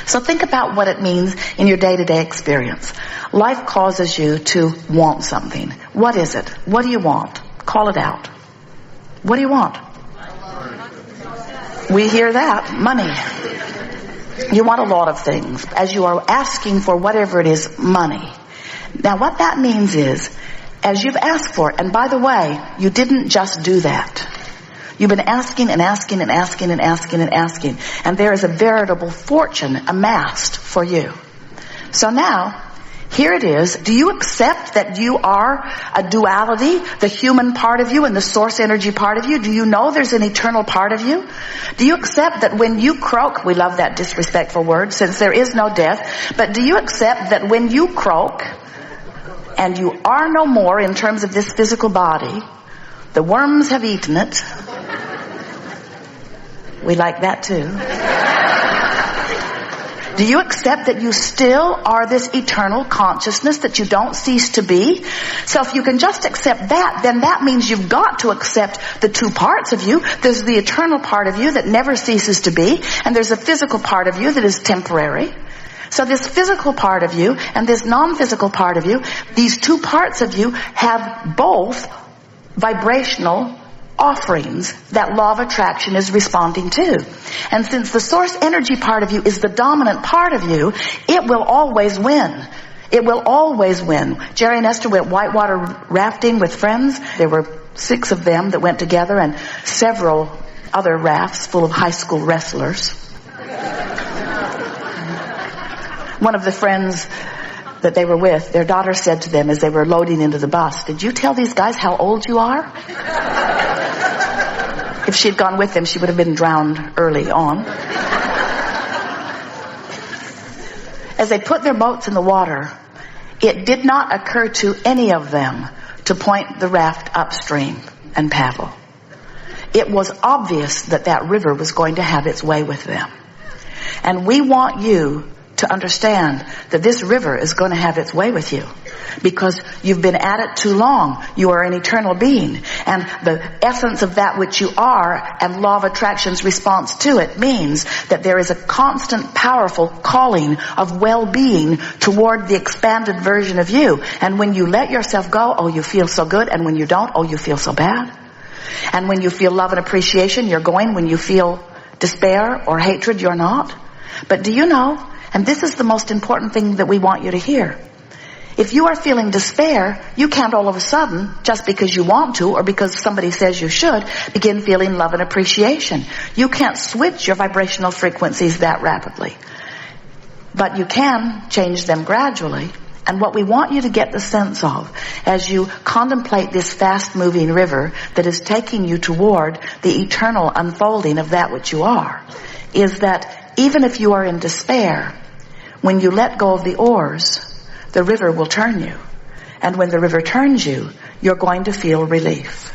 So think about what it means in your day-to-day experience. Life causes you to want something. What is it? What do you want? Call it out. What do you want? We hear that. Money. You want a lot of things. As you are asking for whatever it is, money. Now what that means is, as you've asked for it, and by the way, you didn't just do that. You've been asking and asking and asking and asking and asking. And there is a veritable fortune amassed for you. So now, here it is. Do you accept that you are a duality, the human part of you and the source energy part of you? Do you know there's an eternal part of you? Do you accept that when you croak, we love that disrespectful word since there is no death, but do you accept that when you croak and you are no more in terms of this physical body, the worms have eaten it. We like that too. Do you accept that you still are this eternal consciousness, that you don't cease to be? So if you can just accept that, then that means you've got to accept the two parts of you. There's the eternal part of you that never ceases to be, and there's a physical part of you that is temporary. So this physical part of you and this non-physical part of you, these two parts of you have both vibrational offerings that law of attraction is responding to. And since the source energy part of you is the dominant part of you, it will always win. It will always win. Jerry and Esther went whitewater rafting with friends. There were 6 of them that went together and several other rafts full of high school wrestlers. One of the friends that they were with, their daughter said to them as they were loading into the bus, "Did you tell these guys how old you are?" If she'd gone with them, she would have been drowned early on. As they put their boats in the water, it did not occur to any of them to point the raft upstream and paddle. It was obvious that that river was going to have its way with them. And we want you to understand that this river is going to have its way with you because you've been at it too long. You are an eternal being, and the essence of that which you are and law of attraction's response to it means that there is a constant powerful calling of well-being toward the expanded version of you. And when you let yourself go, oh, you feel so good, and when you don't, oh, you feel so bad. And when you feel love and appreciation, you're going. When you feel despair or hatred, you're not. But do you know, and this is the most important thing that we want you to hear, if you are feeling despair, you can't all of a sudden, just because you want to or because somebody says you should, begin feeling love and appreciation. You can't switch your vibrational frequencies that rapidly. But you can change them gradually. And what we want you to get the sense of as you contemplate this fast-moving river that is taking you toward the eternal unfolding of that which you are, is that even if you are in despair, when you let go of the oars, the river will turn you. And when the river turns you, you're going to feel relief.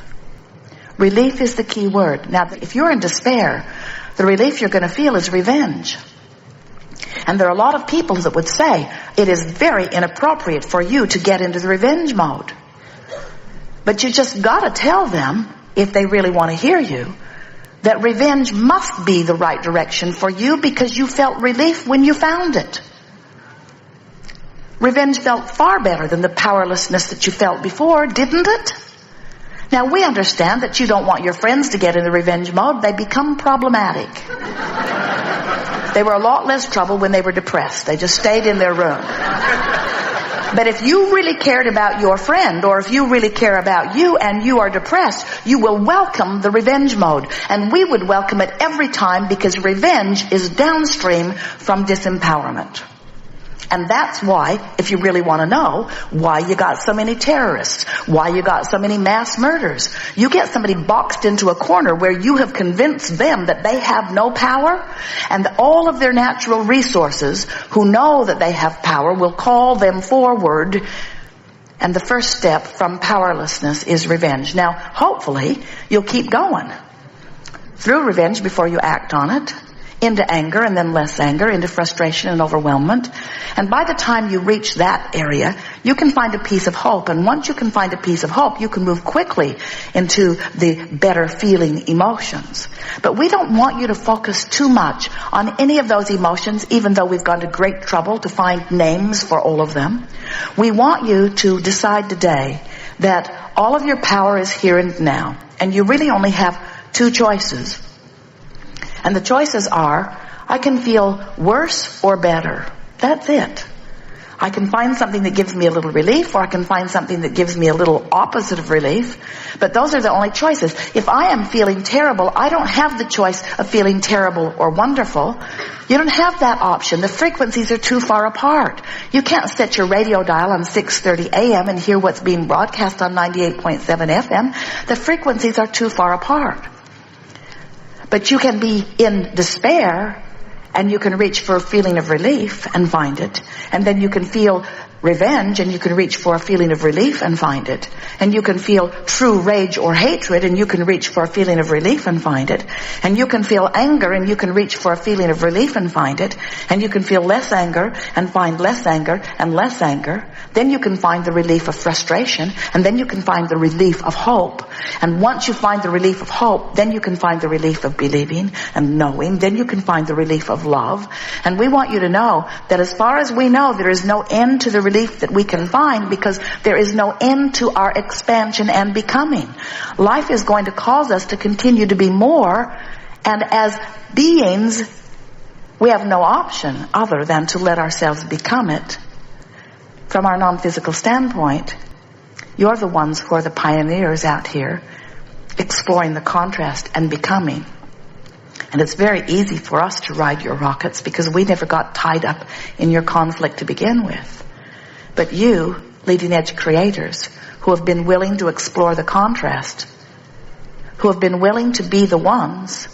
Relief is the key word. Now, if you're in despair, the relief you're going to feel is revenge. And there are a lot of people that would say it is very inappropriate for you to get into the revenge mode. But you just got to tell them, if they really want to hear you, that revenge must be the right direction for you because you felt relief when you found it. Revenge felt far better than the powerlessness that you felt before, didn't it? Now, we understand that you don't want your friends to get in the revenge mode. They become problematic. They were a lot less trouble when they were depressed. They just stayed in their room. But if you really cared about your friend, or if you really care about you and you are depressed, you will welcome the revenge mode. And we would welcome it every time because revenge is downstream from disempowerment. And that's why, if you really want to know, why you got so many terrorists, why you got so many mass murders. You get somebody boxed into a corner where you have convinced them that they have no power, and all of their natural resources, who know that they have power, will call them forward. And the first step from powerlessness is revenge. Now, hopefully, you'll keep going through revenge before you act on it. into anger, and then less anger, into frustration and overwhelmment. And by the time you reach that area, you can find a piece of hope. And once you can find a piece of hope, you can move quickly into the better feeling emotions. But we don't want you to focus too much on any of those emotions, even though we've gone to great trouble to find names for all of them. We want you to decide today that all of your power is here and now. And you really only have two choices. And the choices are, I can feel worse or better. That's it. I can find something that gives me a little relief, or I can find something that gives me a little opposite of relief. But those are the only choices. If I am feeling terrible, I don't have the choice of feeling terrible or wonderful. You don't have that option. The frequencies are too far apart. You can't set your radio dial on 6:30 a.m. and hear what's being broadcast on 98.7 FM. The frequencies are too far apart. But you can be in despair, and you can reach for a feeling of relief and find it. And then you can feel revenge, and you can reach for a feeling of relief and find it. And you can feel true rage or hatred, and you can reach for a feeling of relief and find it. And you can feel anger, and you can reach for a feeling of relief and find it. And you can feel less anger and find less anger and less anger. Then you can find the relief of frustration, and then you can find the relief of hope. And once you find the relief of hope, then you can find the relief of believing and knowing. Then you can find the relief of love. And we want you to know that as far as we know, there is no end to the relief that we can find, because there is no end to our expansion and becoming. Life is going to cause us to continue to be more, and as beings, we have no option other than to let ourselves become it. From our non-physical standpoint, you're the ones who are the pioneers out here, exploring the contrast and becoming. And it's very easy for us to ride your rockets because we never got tied up in your conflict to begin with. But you, leading edge creators, who have been willing to explore the contrast, who have been willing to be the ones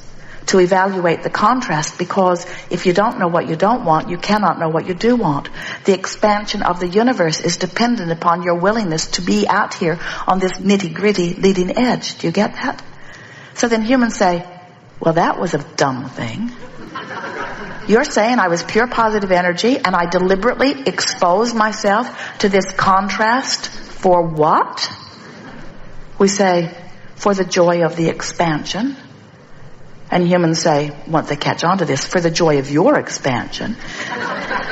to evaluate the contrast, because if you don't know what you don't want, you cannot know what you do want. The expansion of the universe is dependent upon your willingness to be out here on this nitty-gritty leading edge. Do you get that? So then humans say, well, that was a dumb thing. You're saying I was pure positive energy and I deliberately exposed myself to this contrast for what? We say, for the joy of the expansion. And humans say, once they catch on to this, for the joy of your expansion.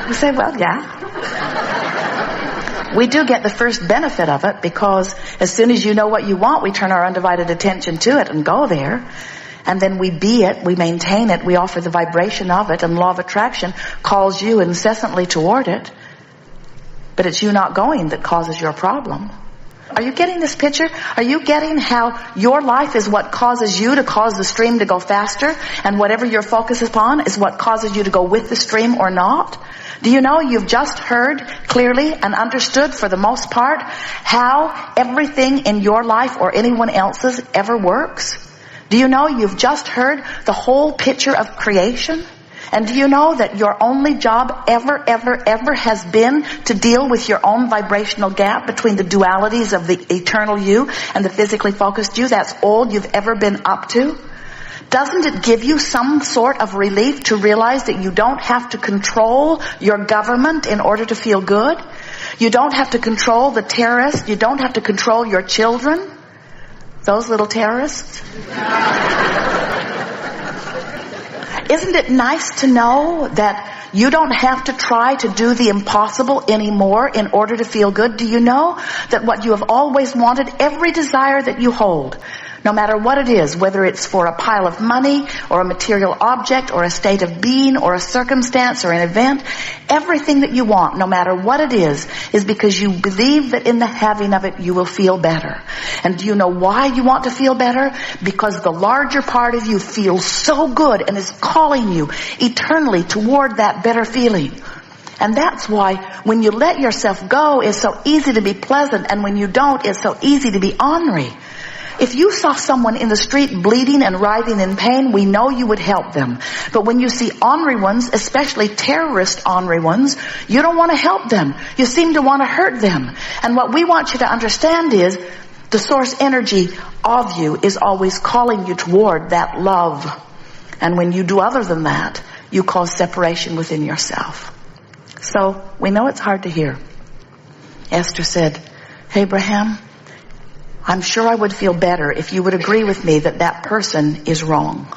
We say, well, yeah. We do get the first benefit of it, because as soon as you know what you want, we turn our undivided attention to it and go there. And then we be it, we maintain it, we offer the vibration of it, and law of attraction calls you incessantly toward it. But it's you not going that causes your problem. Are you getting this picture? Are you getting how your life is what causes you to cause the stream to go faster, and whatever your focus is upon is what causes you to go with the stream or not? Do you know you've just heard clearly and understood for the most part how everything in your life or anyone else's ever works? Do you know you've just heard the whole picture of creation? And do you know that your only job ever has been to deal with your own vibrational gap between the dualities of the eternal you and the physically focused you? That's all you've ever been up to? Doesn't it give you some sort of relief to realize that you don't have to control your government in order to feel good? You don't have to control the terrorists. You don't have to control your children. Those little terrorists. Isn't it nice to know that you don't have to try to do the impossible anymore in order to feel good? Do you know that what you have always wanted, every desire that you hold, no matter what it is, whether it's for a pile of money or a material object or a state of being or a circumstance or an event, everything that you want, no matter what it is because you believe that in the having of it you will feel better. And do you know why you want to feel better? Because the larger part of you feels so good and is calling you eternally toward that better feeling. And that's why when you let yourself go, it's so easy to be pleasant, and when you don't, it's so easy to be ornery. If you saw someone in the street bleeding and writhing in pain, we know you would help them. But when you see ornery ones, especially terrorist ornery ones, you don't want to help them. You seem to want to hurt them. And what we want you to understand is the source energy of you is always calling you toward that love. And when you do other than that, you cause separation within yourself. So we know it's hard to hear. Esther said, Abraham, I'm sure I would feel better if you would agree with me that that person is wrong.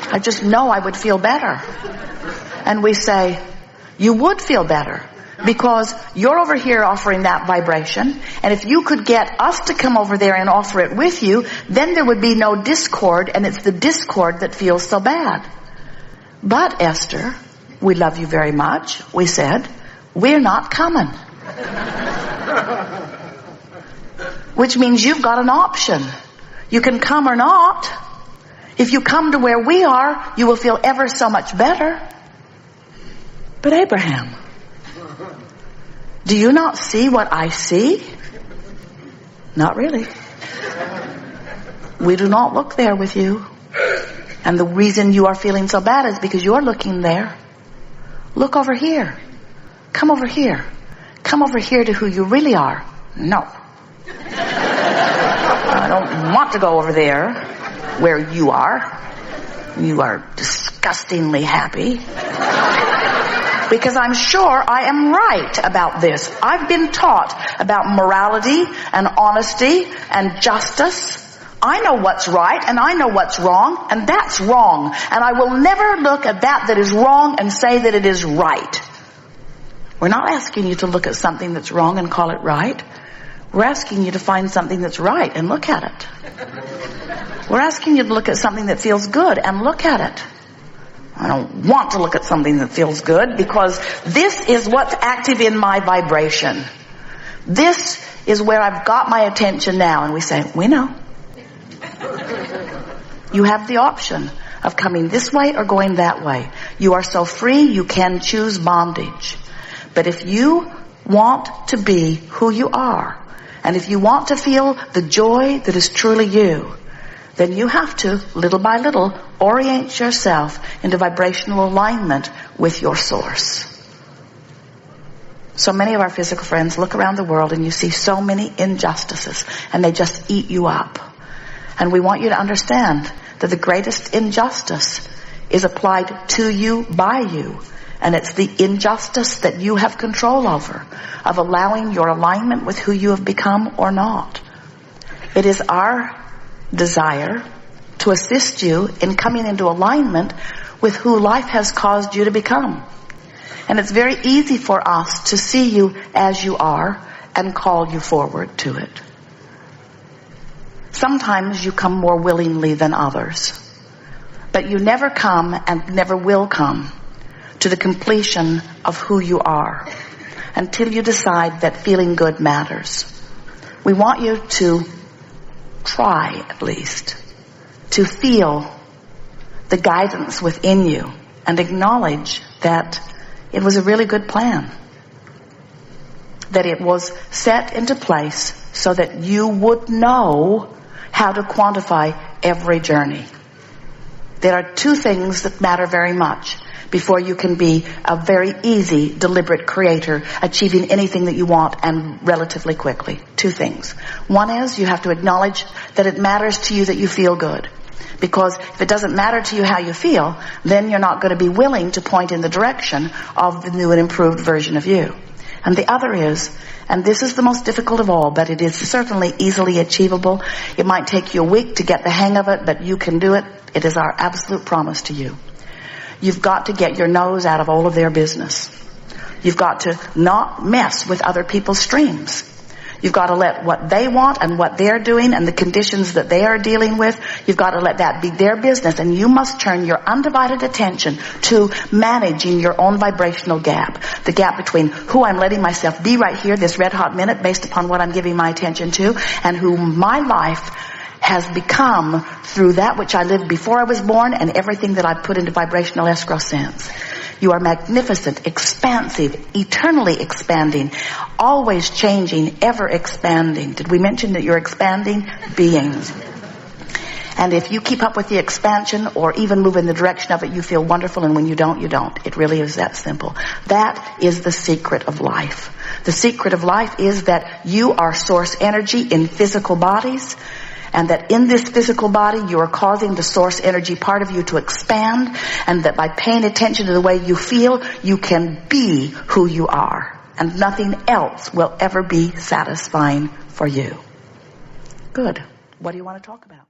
I just know I would feel better. And we say, you would feel better because you're over here offering that vibration. And if you could get us to come over there and offer it with you, then there would be no discord, and it's the discord that feels so bad. But Esther, we love you very much. We said, we're not coming. Which means you've got an option. You can come or not. If you come to where we are, you will feel ever so much better. But Abraham, do you not see what I see? Not really. We do not look there with you. And the reason you are feeling so bad is because you're looking there. Look over here. Come over here. Come over here to who you really are. No. I don't want to go over there where you are. You are disgustingly happy. Because I'm sure I am right about this. I've been taught about morality and honesty and justice. I know what's right and I know what's wrong, and that's wrong. And I will never look at that is wrong and say that it is right. We're not asking you to look at something that's wrong and call it right. We're asking you to find something that's right and look at it. We're asking you to look at something that feels good and look at it. I don't want to look at something that feels good because this is what's active in my vibration. This is where I've got my attention now. And we say, we know. You have the option of coming this way or going that way. You are so free you can choose bondage. But if you want to be who you are, and if you want to feel the joy that is truly you, then you have to, little by little, orient yourself into vibrational alignment with your source. So many of our physical friends look around the world and you see so many injustices, and they just eat you up. And we want you to understand that the greatest injustice is applied to you by you. And it's the injustice that you have control over, of allowing your alignment with who you have become or not. It is our desire to assist you in coming into alignment with who life has caused you to become. And it's very easy for us to see you as you are and call you forward to it. Sometimes you come more willingly than others, but you never come and never will come to the completion of who you are until you decide that feeling good matters. We want you to try, at least, to feel the guidance within you and acknowledge that it was a really good plan, that it was set into place so that you would know how to quantify every journey. There are two things that matter very much before you can be a very easy, deliberate creator, achieving anything that you want and relatively quickly. Two things. One is you have to acknowledge that it matters to you that you feel good. Because if it doesn't matter to you how you feel, then you're not going to be willing to point in the direction of the new and improved version of you. And the other is, and this is the most difficult of all, but it is certainly easily achievable. It might take you a week to get the hang of it, but you can do it. It is our absolute promise to you. You've got to get your nose out of all of their business. You've got to not mess with other people's streams. You've got to let what they want and what they're doing and the conditions that they are dealing with, you've got to let that be their business. And you must turn your undivided attention to managing your own vibrational gap. The gap between who I'm letting myself be right here, this red hot minute, based upon what I'm giving my attention to, and who my life has become through that which I lived before I was born and everything that I've put into vibrational escrow since. You are magnificent, expansive, eternally expanding, always changing, ever expanding. Did we mention that you're expanding beings? And if you keep up with the expansion or even move in the direction of it, you feel wonderful, and when you don't, you don't. It really is that simple. That is the secret of life. The secret of life is that you are source energy in physical bodies, and that in this physical body you are causing the source energy part of you to expand, and that by paying attention to the way you feel, you can be who you are, and nothing else will ever be satisfying for you. Good. What do you want to talk about?